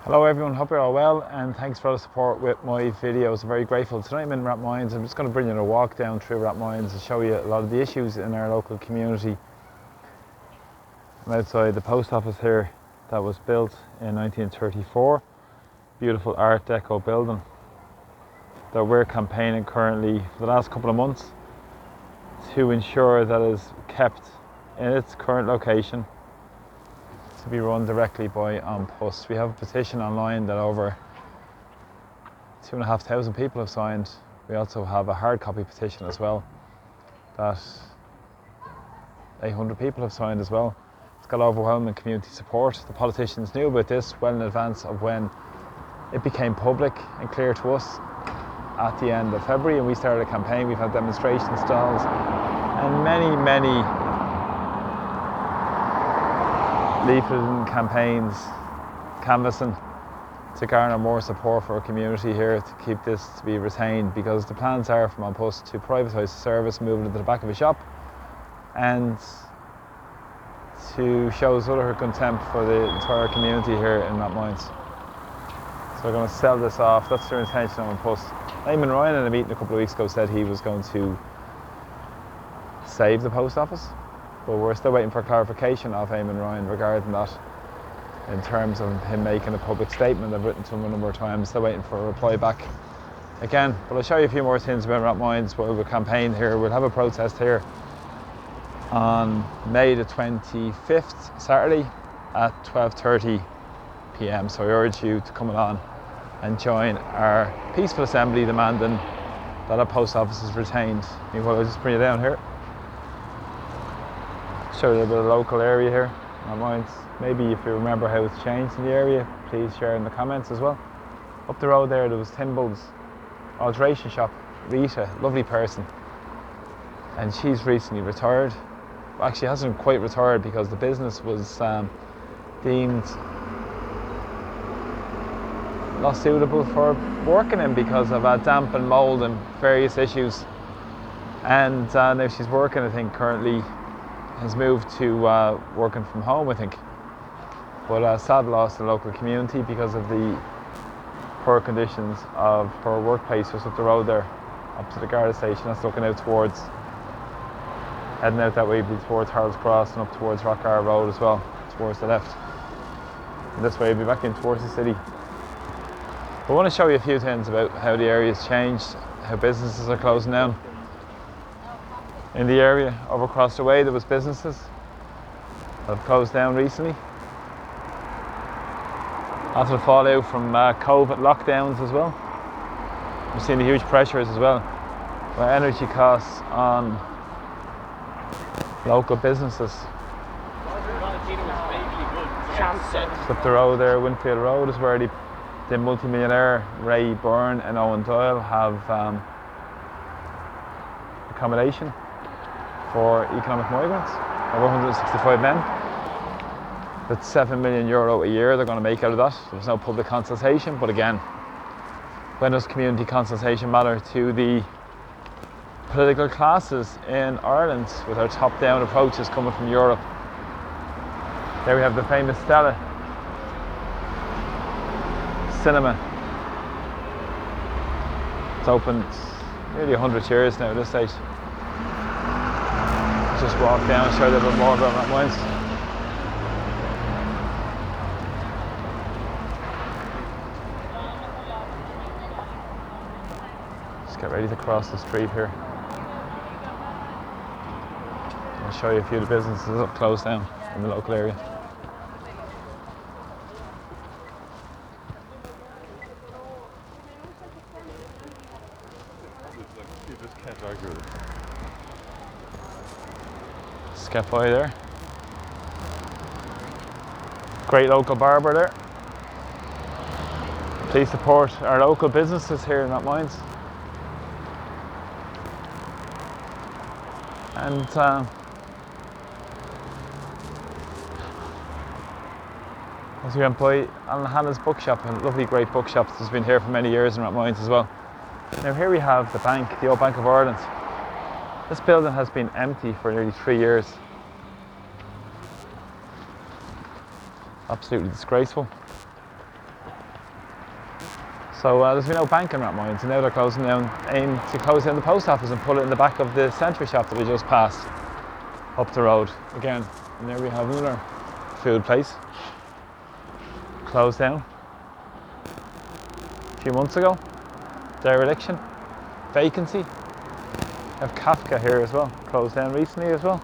Hello everyone, hope you're all well and thanks for all the support with my videos. I'm very grateful. Tonight I'm in Rathmines. I'm just going to bring you on a walk down through Rathmines and show you a lot of the issues in our local community. I'm outside the post office here that was built in 1934. Beautiful Art Deco building that we're campaigning currently for the last couple of months to ensure that it is kept in its current location, to be run directly by An Post. We have a petition online that over 2,500 people have signed. We also have a hard copy petition as well that 800 people have signed as well. It's got overwhelming community support. The politicians knew about this well in advance of when it became public and clear to us at the end of February, and we started a campaign. We've had demonstration stalls and many leafleting campaigns, canvassing to garner more support for our community here to keep this to be retained, because the plans are from An Post to privatise the service, move it into the back of a shop, and to show us utter contempt for the entire community here in Rathmines. So we're going to sell this off. That's their intention on An Post. Eamon Ryan in a meeting a couple of weeks ago said he was going to save the post office, but we're still waiting for clarification of Eamon Ryan regarding that in terms of him making a public statement. I've written to him a number of times, still waiting for a reply back again. But I'll show you a few more things about Rathmines while we campaign here. We'll have a protest here on May the 25th, Saturday at 12:30 p.m. So I urge you to come along and join our peaceful assembly demanding that our post office is retained. Meanwhile, I'll just bring you down here, show you a bit of the local area here, Rathmines. Maybe if you remember how it's changed in the area, please share in the comments as well. Up the road there was Timble's alteration shop. Rita, lovely person, and she's recently retired. Well, actually hasn't quite retired, because the business was deemed not suitable for working in because of damp and mould and various issues, and now she's working, I think currently has moved to working from home, I think. But sad loss to the local community because of the poor conditions of her workplace just up the road there, opposite the Garda station. That's looking out towards, heading out that way towards Harold's Cross and up towards Rockgar Road as well, towards the left. And this way we'll be back in towards the city. But I want to show you a few things about how the area has changed, how businesses are closing down. In the area over across the way there was businesses that have closed down recently after the fallout from COVID lockdowns as well. We've seen the huge pressures as well with energy costs on local businesses. Up the road there, Winfield Road, is where the multi-millionaire Ray Byrne and Owen Doyle have accommodation for economic migrants, over 165 men. That's €7 million a year they're going to make out of that. There's no public consultation, but again, when does community consultation matter to the political classes in Ireland with our top-down approaches coming from Europe? There we have the famous Stella cinema. It's opened nearly 100 years now at this stage. Just walk down and show you a little bit more about Rathmines. Just get ready to cross the street here. I'll show you a few of the businesses up close down in the local area. You just can't argue with it. Scaffy there. Great local barber there. Please support our local businesses here in Rathmines. And as we went by Alan Hannah's bookshop, a lovely great bookshop that's been here for many years in Rathmines as well. Now here we have the bank, the old Bank of Ireland. This building has been empty for nearly 3 years. Absolutely disgraceful. So there's been no bank in Rathmines, and now they're closing down, aim to close down the post office and put it in the back of the Century shop that we just passed up the road. Again, and there we have another food place, closed down a few months ago. Dereliction, vacancy. We have Kafka here as well, closed down recently as well.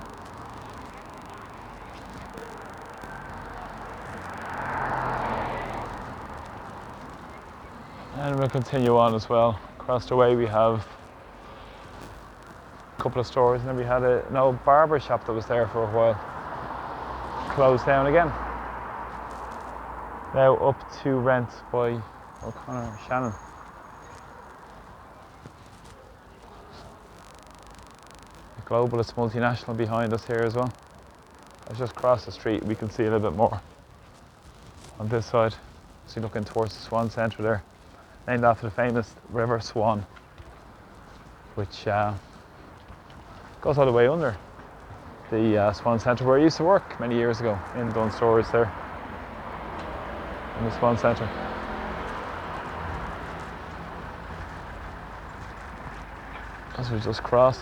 And we'll continue on as well. Across the way we have a couple of stores, and then we had an old barber shop that was there for a while. Closed down again. Now up to rent by O'Connor Shannon. The globalist multinational behind us here as well. Let's just cross the street, we can see a little bit more on this side. So you're looking towards the Swan Centre there, named after the famous River Swan, which goes all the way under the Swan Centre where I used to work many years ago in Dunn Stores there in the Swan Centre. As we just cross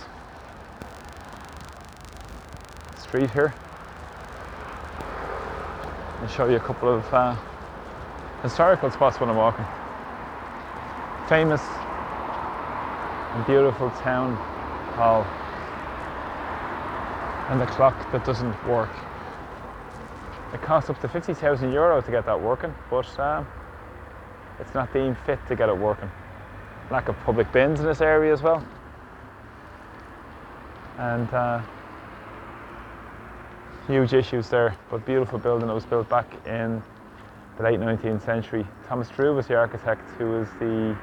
the street here, I'll show you a couple of historical spots when I'm walking. Famous and beautiful town hall, and the clock that doesn't work. It costs up to €50,000 to get that working, but it's not deemed fit to get it working. Lack of public bins in this area as well, and huge issues there. But beautiful building that was built back in the late 19th century. Thomas Drew was the architect, who was the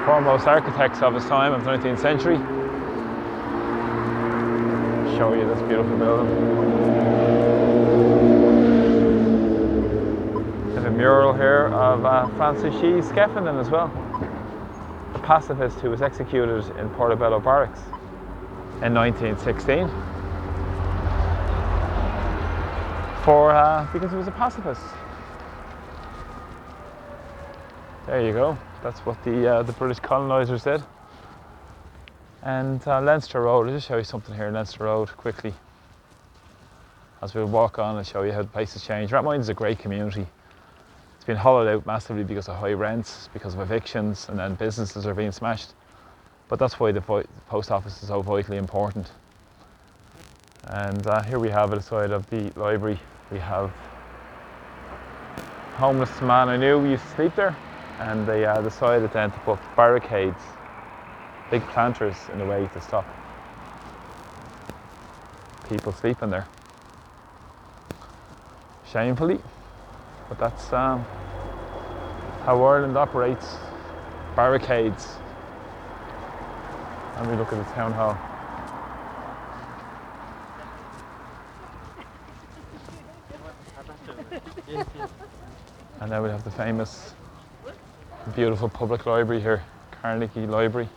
foremost architects of his time of the 19th century. Show you this beautiful building. There's a mural here of Francis G. Skeffington as well, a pacifist who was executed in Portobello Barracks in 1916 because he was a pacifist. There you go. That's what the British colonisers did. And Leinster Road, I'll just show you something here, Leinster Road, quickly. As we'll walk on and show you how the place has changed. Rathmines is a great community. It's been hollowed out massively because of high rents, because of evictions, and then businesses are being smashed. But that's why the post office is so vitally important. And here we have at the side of the library, we have a homeless man I knew used to sleep there, and they decided then to put barricades, big planters in the way to stop people sleeping there. Shamefully, but that's how Ireland operates, barricades. And we look at the town hall. And now we have the famous, beautiful public library here, Carnegie Library.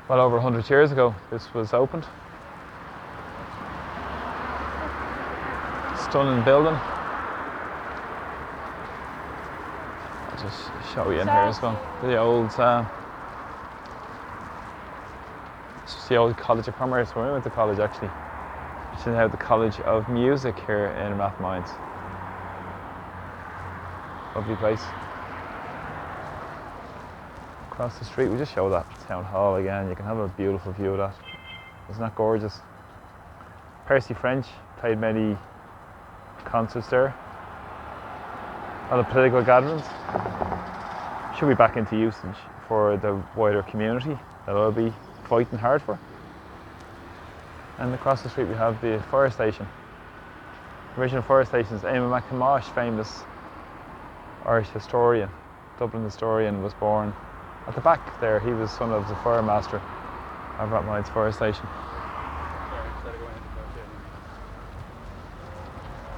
Well over 100 years ago this was opened. Stunning building. I'll just show you in here as well. The old it's just the old College of Commerce where we went to college actually. Which is now the College of Music here in Rathmines. Lovely place. Across the street, we just show that town hall again. You can have a beautiful view of that. Isn't that gorgeous? Percy French played many concerts there. A lot of political gatherings. Should be back into usage for the wider community that I'll be fighting hard for. And across the street we have the fire station. The original fire station is Eamon McNamara, famous Irish historian, Dublin historian, was born at the back there. He was son of the fire master of Rathmines fire station.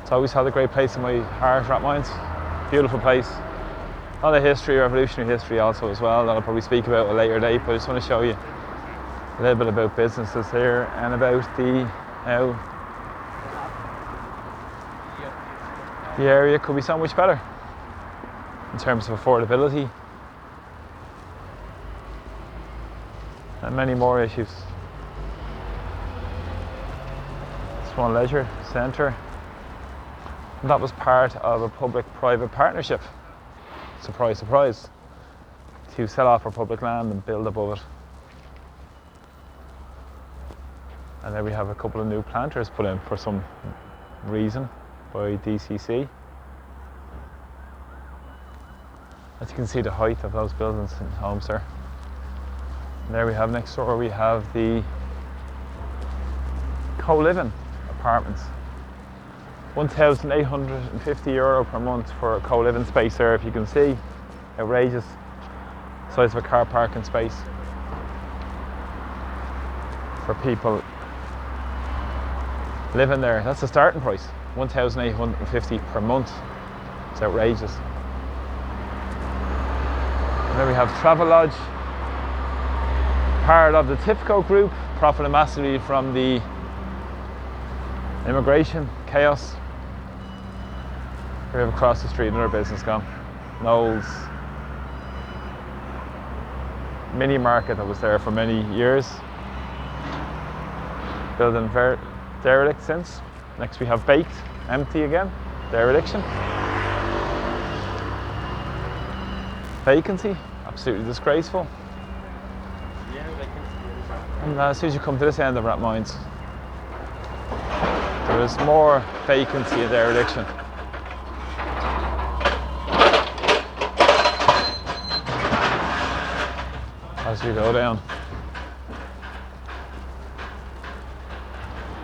It's always had a great place in my heart, Rathmines. Beautiful place. A lot of history, revolutionary history also as well, that I'll probably speak about at a later date, but I just want to show you a little bit about businesses here and about how the area could be so much better in terms of affordability and many more issues. Swan Leisure Centre, and that was part of a public-private partnership, surprise surprise, to sell off our public land and build above it. And then we have a couple of new planters put in for some reason by DCC. As you can see, the height of those buildings and homes there. And there we have next door, we have the co-living apartments. €1,850 per month for a co-living space there, if you can see. Outrageous. Size of a car parking space for people living there. That's the starting price, €1,850 per month. It's outrageous. And then we have Travelodge, part of the TIFCO group, profiting massively from the immigration chaos. We have across the street another business gone, Knowles mini market that was there for many years. Building derelict since. Next we have Baked, empty again, dereliction. Vacancy, absolutely disgraceful. And as soon as you come to this end of Rathmines, there is more vacancy and dereliction. As we go down.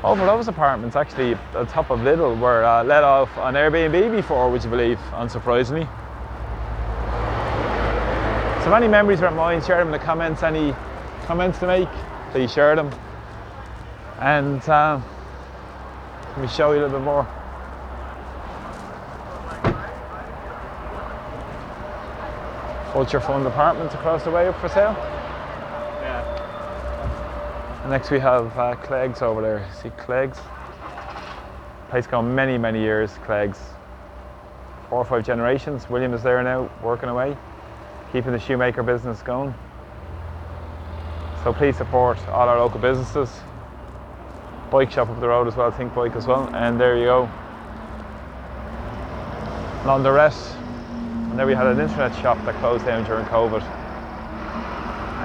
Over those apartments, actually, at the top of Lidl, were let off on Airbnb before, would you believe, unsurprisingly. So any memories of Rathmines, share them in the comments. Any comments to make, please share them. And let me show you a little bit more. Vulture Fund apartments across the way up for sale. And next we have Clegg's over there. See Clegg's? Place gone many, many years, Clegg's. 4 or 5 generations. William is there now, working away, keeping the shoemaker business going. So please support all our local businesses. Bike shop up the road as well, Think Bike as well. And there you go. Laundrette. And there we had an internet shop that closed down during COVID.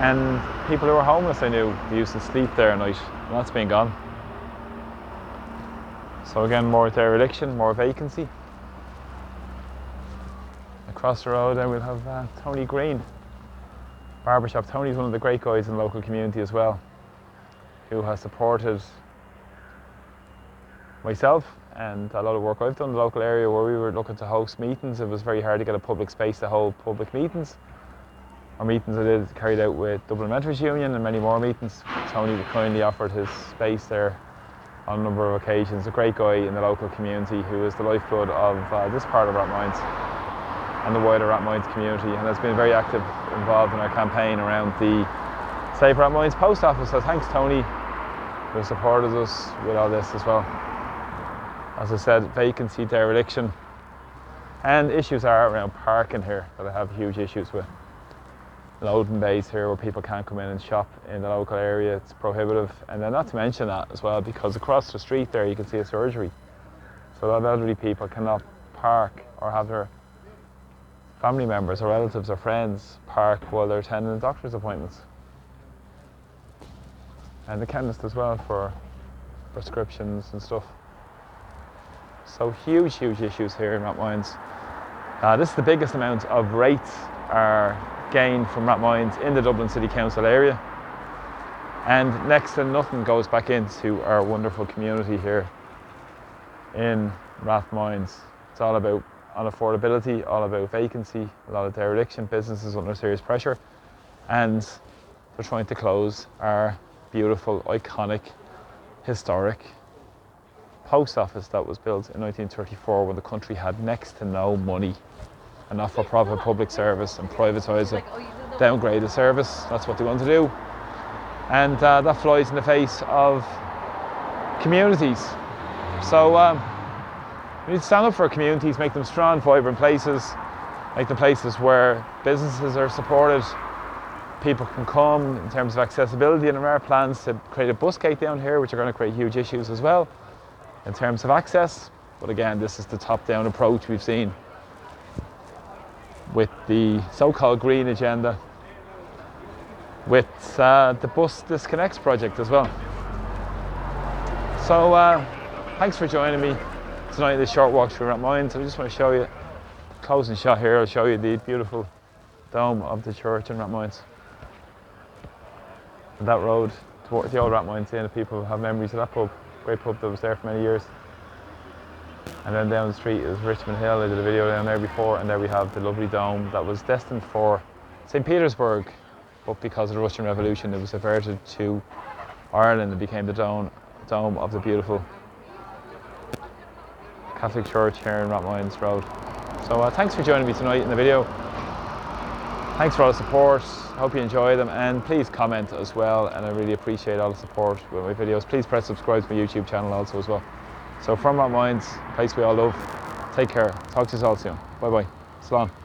And people who were homeless, I knew, who used to sleep there at night, and that's been gone. So again, more dereliction, more vacancy. Across the road then we'll have Tony Green, barbershop. Tony's one of the great guys in the local community as well, who has supported myself and a lot of work I've done in the local area where we were looking to host meetings. It was very hard to get a public space to hold public meetings. Our meetings I did carried out with Dublin Mentors Union and many more meetings. Tony kindly offered his space there on a number of occasions. A great guy in the local community who is the lifeblood of this part of Rathmines and the wider Rathmines community, and has been very active, involved in our campaign around the Save Rathmines post office. So thanks Tony, who has supported us with all this as well. As I said, vacancy, dereliction, and issues are around parking here that I have huge issues with. Loading bays here where people can't come in and shop in the local area, it's prohibitive. And then not to mention that as well, because across the street there you can see a surgery. So that elderly people cannot park or have their family members or relatives or friends park while they're attending doctor's appointments. And the chemist as well for prescriptions and stuff. So huge, huge issues here in Rathmines. This is the biggest amount of rates are gained from Rathmines in the Dublin City Council area, and next to nothing goes back into our wonderful community here in Rathmines. It's all about unaffordability, all about vacancy, a lot of dereliction, businesses under serious pressure, and they're trying to close our beautiful, iconic, historic post office that was built in 1934 when the country had next to no money. A not-for-profit public service and privatise it, downgrade the service. That's what they want to do, and that flies in the face of communities. So We need to stand up for our communities, make them strong, vibrant places, make them places where businesses are supported, people can come in terms of accessibility, and there are plans to create a bus gate down here which are going to create huge issues as well in terms of access. But again, this is the top-down approach we've seen with the so-called green agenda, with the Bus Disconnects project as well. So thanks for joining me tonight in this short walk through Rathmines. I just want to show you, closing shot here, I'll show you the beautiful dome of the church in Rathmines. And that road towards the old Rathmines Inn, people have memories of that pub, great pub that was there for many years. And then down the street is Richmond Hill. I did a video down there before, and there we have the lovely dome that was destined for St. Petersburg, but because of the Russian Revolution it was averted to Ireland and became the dome of the beautiful Catholic Church here in Rathmines Road. So thanks for joining me tonight in the video. Thanks for all the support, hope you enjoy them, and please comment as well, and I really appreciate all the support with my videos. Please press subscribe to my YouTube channel also as well. So from Rathmines, place we all love, take care, talk to you all soon, bye bye, Slán.